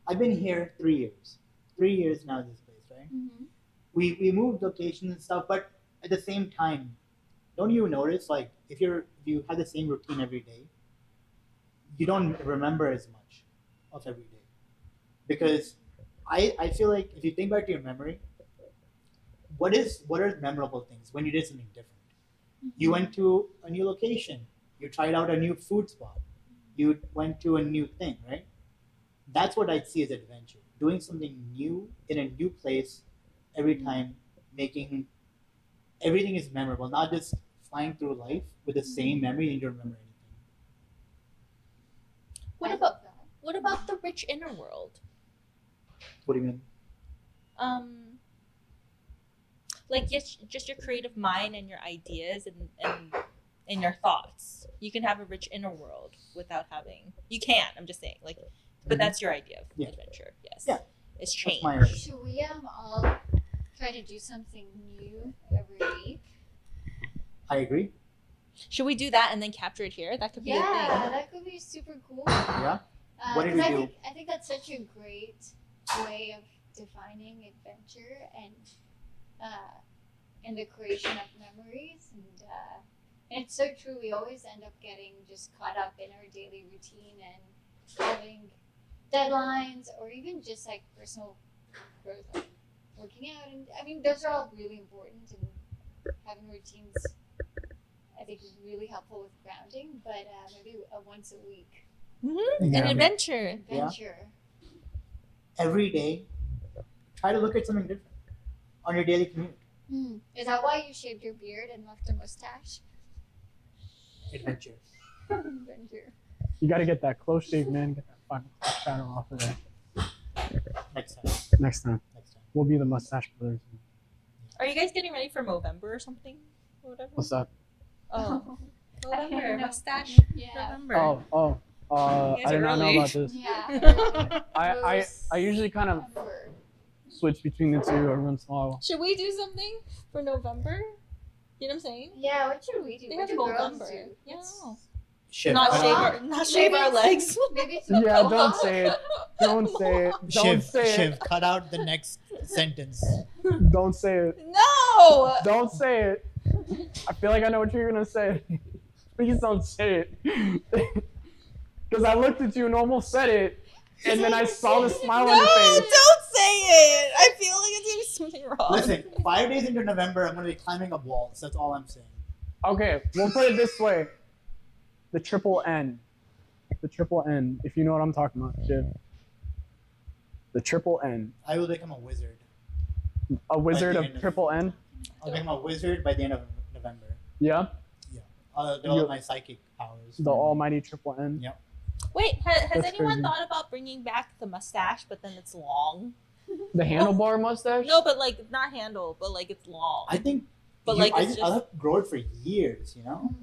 I've been here 3 years. 3 years now. This place. Right. Mm-hmm. We moved locations and stuff, but at the same time, don't you notice like if you have the same routine every day, you don't remember as much of every day, because I feel like if you think back to your memory, what are memorable things when you did something different? You went to a new location, you tried out a new food spot, you went to a new thing, right? That's what I'd see as adventure. Doing something new in a new place every time, making everything is memorable, not just flying through life with the same memory and you don't remember anything. What I about love that. what about the rich inner world? What do you mean? Like just your creative mind and your ideas and your thoughts. You can have a rich inner world without having. You can. I'm just saying, like, but that's your idea of Yeah. adventure. Yes. Yeah. It's That's change. my Should we all try to do something new every week? I agree. Should we do that and then capture it here? That could be a Yeah, thing. that could be super cool. Yeah. What did 'cause we do? I think that's such a great way of defining adventure and the creation of memories and it's so true. We always end up getting just caught up in our daily routine and having deadlines or even just like personal growth, like working out, and I mean those are all really important, and having routines I think is really helpful with grounding. But maybe once a week An Yeah. adventure. Adventure. Every day, try to look at something different on your daily commute. Is that why you shaved your beard and left a mustache? Adventure. Adventure. You got to get that close shave, man. Get that fucking shadow off of there. Next time. Next time, Next time. we'll be the mustache brothers. Are you guys getting ready for Movember or something? Or whatever. What's that? Oh, I don't November know. mustache. Yeah. November. Oh. You guys I did are not know early. about this. Yeah. I usually kind of switch between the two every once in a while. Should we do something for November? You know what I'm saying? Yeah, what should we do? They What have do girls November. do? Yeah. Shiv. Not cut shave out- our, not shave our legs. Maybe it's Yeah, don't say it. Don't say it. Don't Shiv, say Shiv, it. cut out the next sentence. Don't say it. No. Don't say it. I feel like I know what you're gonna say. Please don't say it. Because I looked at you and almost said it, and then I saw the smile No, on your face. don't say it. I feel like it's doing something wrong. Listen, 5 days into November, I'm going to be climbing up walls. That's all I'm saying. Okay, we'll put it this way. The triple N. The triple N, if you know what I'm talking about, Shiv. The triple N. I will become a wizard. A wizard the of end of- triple N? I'll become a wizard by the end of November. Yeah? I'll develop my psychic powers. The almighty triple N. Yeah. Wait, has That's anyone crazy. thought about bringing back the mustache, but then it's long? The handlebar mustache? No, but like not handle, but like it's long. I think But, like, it's I'll just- have to grow it for years, you know?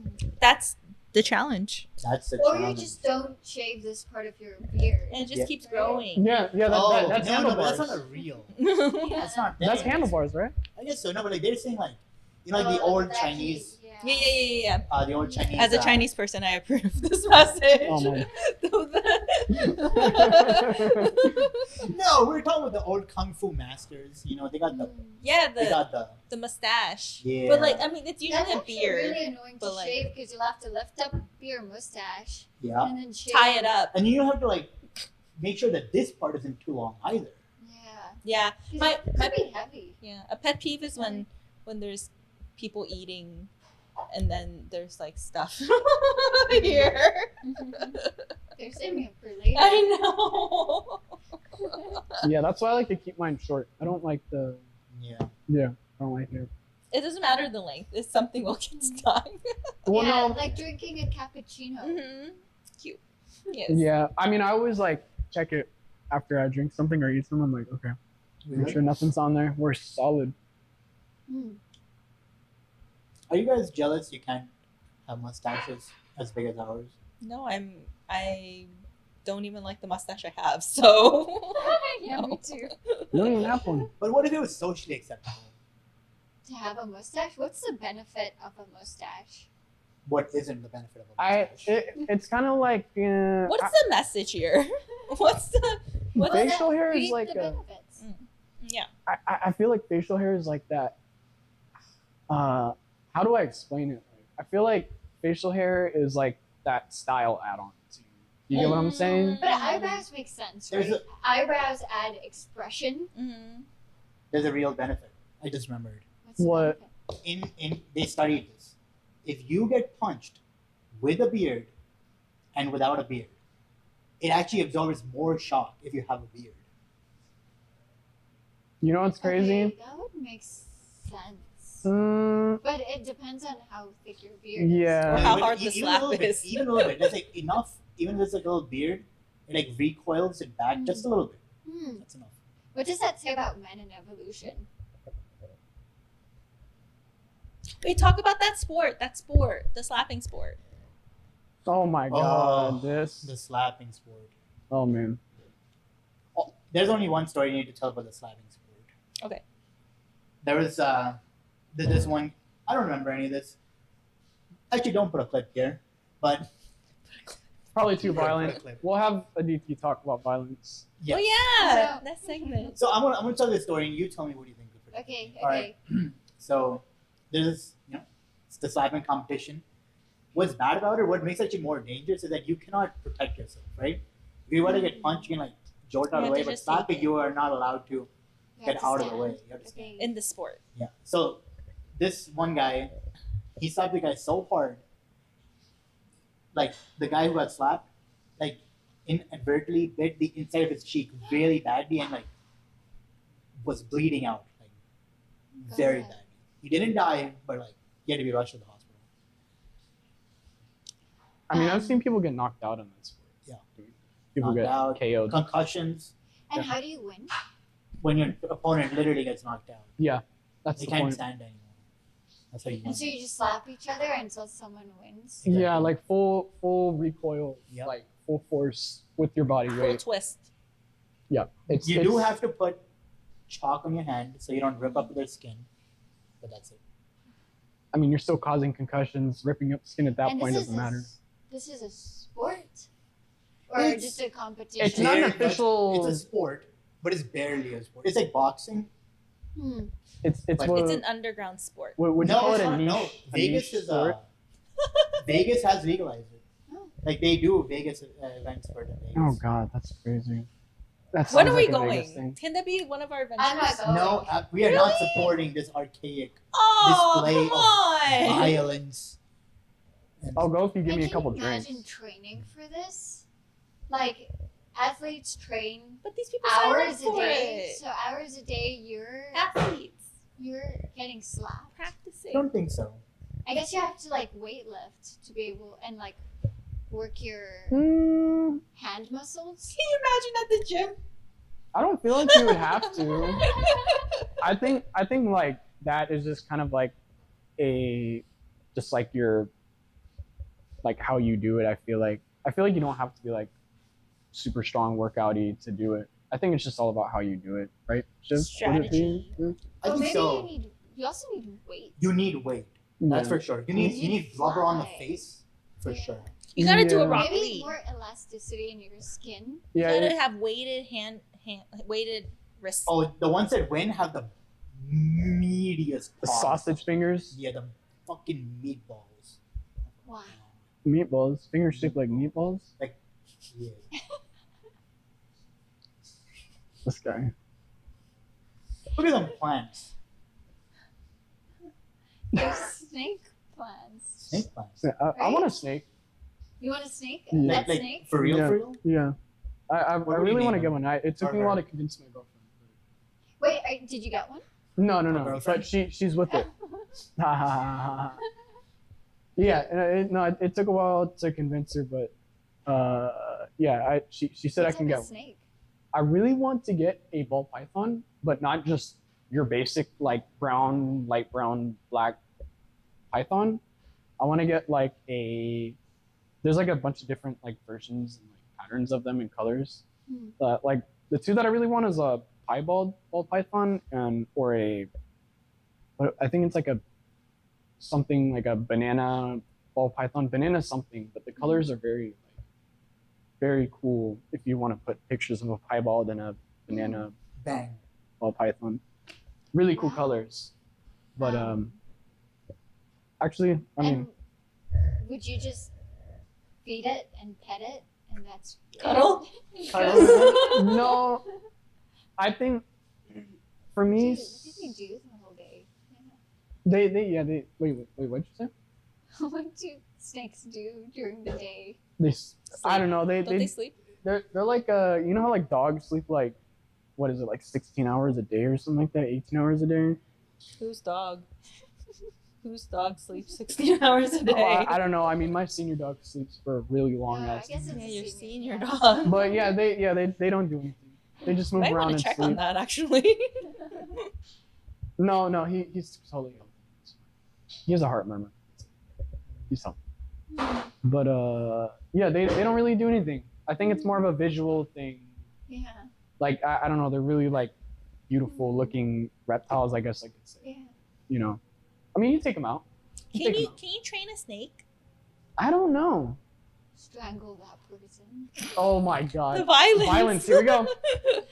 That's the challenge, That's the Or you challenge. just don't shave this part of your beard. and it just Yeah. keeps growing. Yeah, that's no, handlebars. no, that's not a real. That's not. That's handlebars, right? I guess so. No, but like they're saying like, you know, like the Oh, old that Chinese, Yeah, yeah, yeah, yeah. the old Chinese. As a Chinese person, I approve this message. Oh my. No, we're talking about the old kung fu masters. You know, they got the, yeah, they got the. the mustache. Yeah. But like, I mean, it's That's usually a actually beard. really annoying to but, like- shave because you'll have to lift up your mustache Yeah, and then shave. Tie it up. and you have to like make sure that this part isn't too long either. Yeah. Yeah, 'Cause My- it could my- be heavy. yeah. A pet peeve is when there's people eating, and then there's like stuff here. They're saving it for later. I know. Yeah, that's why I like to keep mine short. I don't like the. Yeah. Yeah, I don't like it. It doesn't matter the length. It's something will get stuck. Well, yeah, no. like drinking a cappuccino. Mm-hmm. Cute. Yes. Yeah, I mean, I always like check it after I drink something or eat something. I'm like, okay, make sure nothing's on there. We're solid. Mm. Are you guys jealous you can't have mustaches as big as ours? No, I don't even like the mustache I have. So. Yeah, me No. too. You don't even have one. But what if it was socially acceptable? To have a mustache? What's the benefit of a mustache? What isn't the benefit of a mustache? It's kind of like. What's the message here? What's the? What's Well, Facial that- hair is read like the a- benefits. Yeah. I feel like facial hair is like that. How do I explain it? I feel like facial hair is like that style add-on to you. You get what I'm saying? But eyebrows make sense, There's right? Eyebrows add expression. Mm-hmm. There's a real benefit. I just remembered. What's the What? benefit? In they studied this. If you get punched with a beard and without a beard, it actually absorbs more shock if you have a beard. You know what's crazy? Okay, that would make sense. Mm, But it depends on how thick your beard yeah. Or how Even- hard the even slap a little bit, is. even a little bit. That's like enough. Even if it's like a little beard, it like recoils it back just a little bit. is. Hmm. That's enough. What does that say about men and evolution? Wait, talk about that sport. The slapping sport. Oh my god, Oh, this. The slapping sport. Oh man. Oh, there's only one story you need to tell about the slapping sport. Okay. There was this one. I don't remember any of this. Actually, don't put a clip here. But Probably too Put a violent. clip. We'll have Aditi talk about violence. yeah. Oh yeah, So- that segment. So I'm gonna tell this story, and you tell me what you think of it. Okay, All right. okay. So there's it's the slapping competition. What's bad about it? What makes it actually more dangerous is that you cannot protect yourself, right? If you want to get punched, you can like jolt out of You the have way, to but just slapping take it. you are not allowed to You get have to out of the stand. way. You have to stand. Okay. In the sport. Yeah. So this one guy, he slapped the guy so hard, like the guy who got slapped, like inadvertently bit the inside of his cheek really badly and like was bleeding out like very God. badly. He didn't die, but like he had to be rushed to the hospital. I mean, I've Um, seen people get knocked out in that sport. Yeah. People Knocked get out, KO'd. concussions And how do you win? when your opponent literally gets knocked out. Yeah, that's They the can't point. stand anymore. That's how you win. And so you just slap each other until someone wins. Exactly. Yeah, like full recoil, Yep. like full force with your body Full weight. twist. Yeah, You do have to put chalk on your hand so you don't rip up their skin, but that's it. I mean, you're still causing concussions, ripping up skin at that And point this doesn't is matter. This is a sport, or It's- just a competition. It's not an Barely- official- It's a sport, but it's barely a sport. It's like boxing. Hmm. It's Like- what, It's an underground sport. what would you No, call it's it a not. niche? No, a Vegas niche is sport? Vegas has legalized it. Oh. Like they do Vegas events for the Vegas. Oh god, that's crazy. That When sounds are we like a Vegas going? thing. Can that be one of our I'm not adventures? going. No, we are not supporting this archaic Oh, display come of on. violence. And I'll go if you give And me a can couple you drinks. imagine training for this? Like, athletes train But these people sign up hours a for day. it. So hours a day, Athletes you're getting slapped. I practicing. don't think so. I guess you have to like weight lift to be able and like work your Hmm, hand muscles. Can you imagine at the gym? I don't feel like you would have to. I think like that is just kind of like just like your like how you do it. I feel like you don't have to be like super strong workouty to do it. I think it's just all about how you do it, right? Shiv? Would it be? Strategy. Yeah. I But think maybe so. you also need weight. You need weight. That's Yeah. for sure. You need rubber on the fly. face for Yeah. sure. You gotta do a Yeah. rock Maybe lead. more elasticity in your skin. Yeah, You gotta it- have weighted weighted wrists. Oh, the ones that win have the meatiest the palms. sausage fingers, Yeah, the fucking meatballs. Why? meatballs, fingers shaped like meatballs. Yeah. This guy. Look at them plants. There's snake plants. Snake plants. I want a snake. You want a snake? A Yeah. pet Like snake? for real, Yeah. for real? Yeah, I What would you really want to name get him? one. It took me a Or while her? to convince my girlfriend. Wait, did you get one? No, A girlfriend? but she's with it. Yeah, and it took a while to convince her, but yeah, she said What I can type get of one. snake? I really want to get a ball python, but not just your basic like brown, light brown, black python. I want to get like there's like a bunch of different like versions and like patterns of them and colors. Hmm. Like the two that I really want is a piebald ball python or I think it's like something like a banana ball python, banana something, but the colors are very cool if you want to put pictures of a piebald and a banana Bang. ball python. Really cool Wow. colors. But actually, I mean, And would you just feed it and pet it, and that's Cuddle? no. I think for What me, do they do the whole day? they wait, what'd you say? What do snakes do during the day? I don't know. Don't they They sleep? they're like you know how like dogs sleep like what is it like 16 hours a day or something like that, 18 hours a day. Whose dog? Whose dog sleeps 16 hours a Oh, day? I don't know. I mean, my senior dog sleeps for a really long I ass. guess it's Yeah, a your senior senior dog. But yeah, they don't do anything. They just move Might around want and to check sleep. on that actually. No, he's totally healthy. He has a heart murmur. He's healthy. But yeah, they don't really do anything. I think it's more of a visual thing. Yeah, Like I don't know, they're really like beautiful looking reptiles, I guess I could say. yeah. You know, I mean, you take them out. Can take 'em you out. train a snake? I don't know. Strangle that person. Oh my The god. violence. Violence, here we go.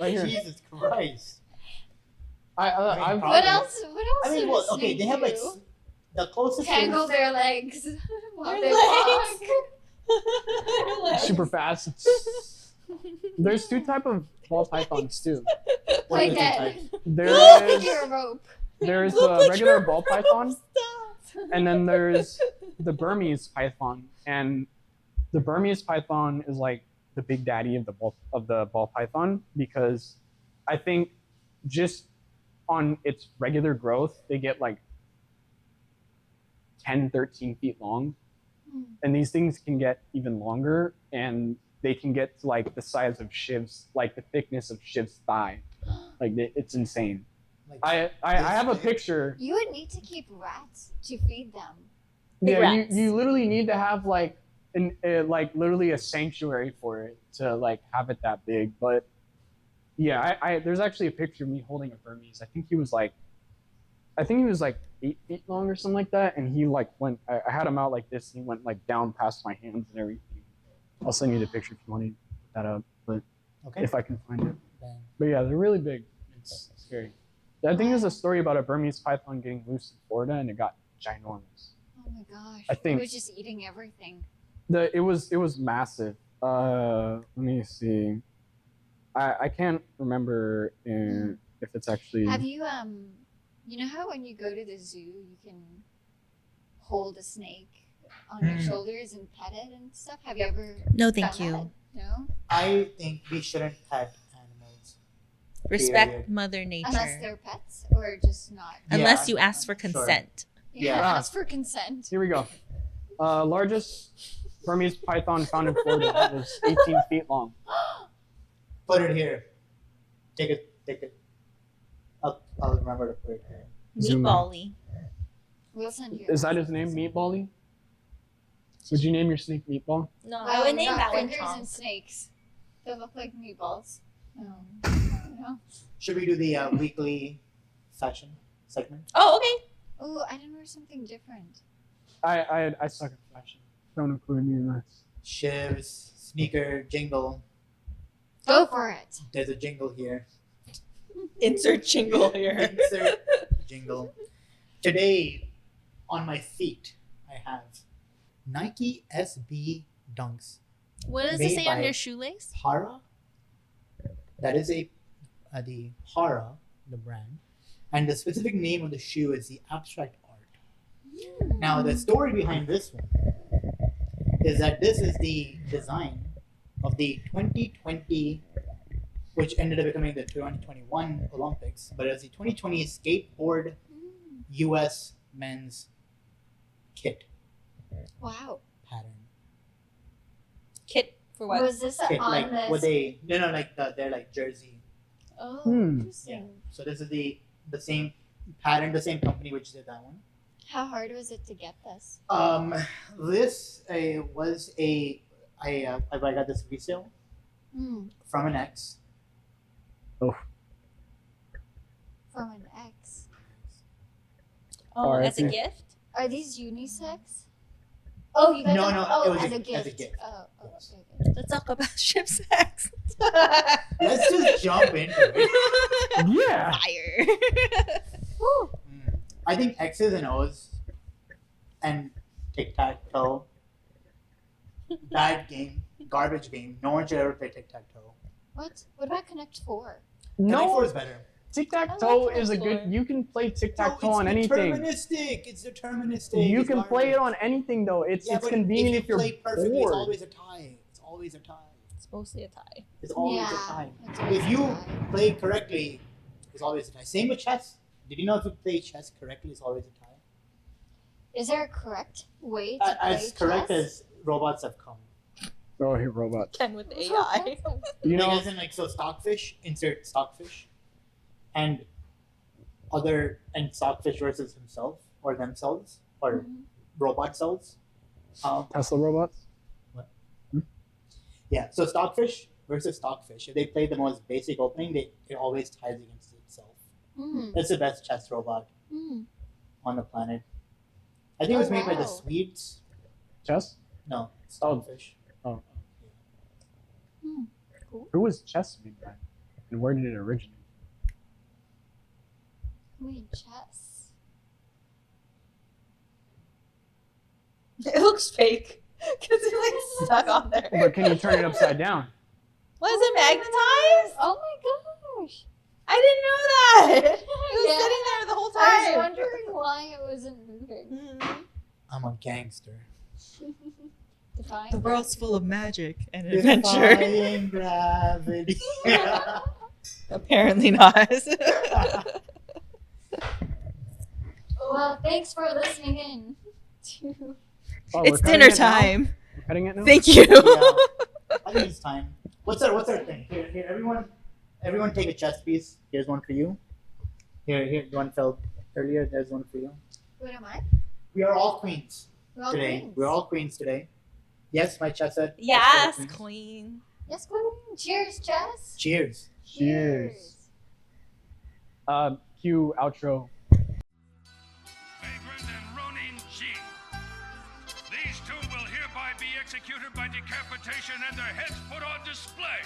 Right here. Jesus Christ. I've Probably. What else? What else? I mean, would a well, okay, snake they have like do? the closest thing. Tangle their legs while Their they legs. walk. Your legs. super fast. There's two type of ball pythons too. What are Play the two dead. types? There Look is your rope. there's Look a like regular your ball rope. python, Stop. and then there's the Burmese python. And the Burmese python is like the big daddy of the ball python, because I think just on its regular growth, they get like 10, 13 feet long. And these things can get even longer, and they can get to like the size of Shiv's, like the thickness of Shiv's thigh. Like it's insane. Like, I have a picture. You would need to keep rats to feed them. Big Yeah, rats. you literally need to have like like literally a sanctuary for it to like have it that big. But yeah, I there's actually a picture of me holding a Burmese. I think he was like 8 feet long or something like that, and he like went. I had him out like this, and he went like down past my hands and everything. I'll send you the picture if you want to put that up, but okay. if I can find it. Then But yeah, they're really big. It's scary. I think there's a story about a Burmese python getting loose in Florida, and it got ginormous. Oh my gosh. I think- It was just eating everything. It was massive. Let me see. I can't remember if it's actually. Have you you know how when you go to the zoo you can hold a snake on your shoulders and pet it and stuff? Have you ever No, done thank you. that? No? I think we shouldn't pet animals. Respect Period. Mother Nature. Unless they're pets or just not. Unless Yeah, you ask for sure. consent. Yeah, Yeah. ask for consent. Here we go. Largest Burmese python found in Florida was 18 feet long. Put it here. Take it. I'll remember to put it here. Zoom in. Meatbally. We'll send you. Is that his name, Meatbally? Would you name your snake Meatball? No, Well, I would we name got that one fingers Chonk. and snakes. They look like meatballs. No. Should we do the weekly fashion segment? Oh, okay. Oh, I didn't wear something different. I suck at fashion. Don't include me in this. Shivs, sneaker, jingle. Go for it. There's a jingle here. Insert jingle here. Insert jingle. Today, on my feet, I have Nike SB Dunks. What does it Made say on by- your shoelace? Hara. That is the Hara, the brand, and the specific name of the shoe is the Abstract Art. Now, the story behind this one is that this is the design of the 2020, which ended up becoming the 2021 Olympics, but it's the 2020 skateboard U.S. men's kit Wow. pattern. Kit for what? Was this Kit, on like this? what they like they're like jersey. Oh, Hmm. interesting. So this is the same pattern, the same company which did that one. How hard was it to get this? This was I got this resale Hmm. from an ex. From an ex. Oh, Or as a if you- gift? Are these unisex? Oh, you got No, them. no, Oh, it was as a a gift. gift. Oh, Yes. okay. Let's talk about ship sex. Let's just jump into it. Yeah. Fire. Woo. I think X's and O's and tic-tac-toe. Bad game, garbage game. No one should ever play tic-tac-toe. What? What about Connect 4? Connect Four No, is better. tic-tac-toe I like is a Connect good. You can play tic-tac-toe No, on anything. It's deterministic. You It's can play it garbage. on anything though. It's Yeah, it's but convenient if if you you're play perfectly, bored. it's always a tie. It's always a tie. It's mostly a tie. It's always a Yeah, tie. it's always If a you tie. play correctly, it's always a tie. Same with chess. Did you know if you play chess correctly, it's always a tie? Is there a correct way to play As correct chess? as robots have come. Oh, hey, robot. Ken with AI. You know, Like, as in, like, so stockfish, insert stockfish, and stockfish versus himself or themselves or Mhm. robot cells. Tesla robots. Yeah, so stockfish versus stockfish. If they play the most basic opening, it always ties against itself. Mm. That's the best chess robot Mm. on the planet. I think it was Oh, made by the wow. Swedes. Chess. No, stockfish. Oh, Cool. who was chess made by? And where did it originate? Who made chess? It looks fake. Because it's like stuck on there. But can you turn it upside down? Was it magnetized? Oh my gosh! I didn't know that. It was Yeah. sitting there the whole I was time. wondering why it wasn't moving. Mhm. I'm a gangster. Define The world's full of magic and adventure. Defying gravity. Apparently not. Well, thanks for listening in to. Oh, It's we're cutting dinner it now? time. We're cutting it now? Thank you. Yeah. I think it's time. What's our thing? Here, everyone take a chess piece. Here's one for you. Here, the one fell earlier. There's one for you. What am I? We are all queens We're all today. queens. We're all queens today. Yes, my chess set. Yes, Queens. queen. Yes, queen. Cheers, Jess. Cheers. Cheers. Cue outro. Vagrant and Ronin G. These two will hereby be executed by decapitation and their heads put on display.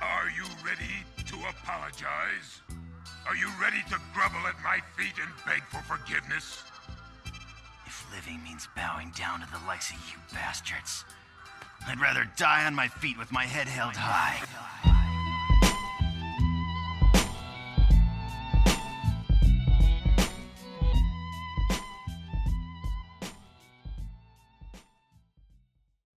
Are you ready to apologize? Are you ready to grovel at my feet and beg for forgiveness? If living means bowing down to the likes of you bastards, I'd rather die on my feet with my head held high.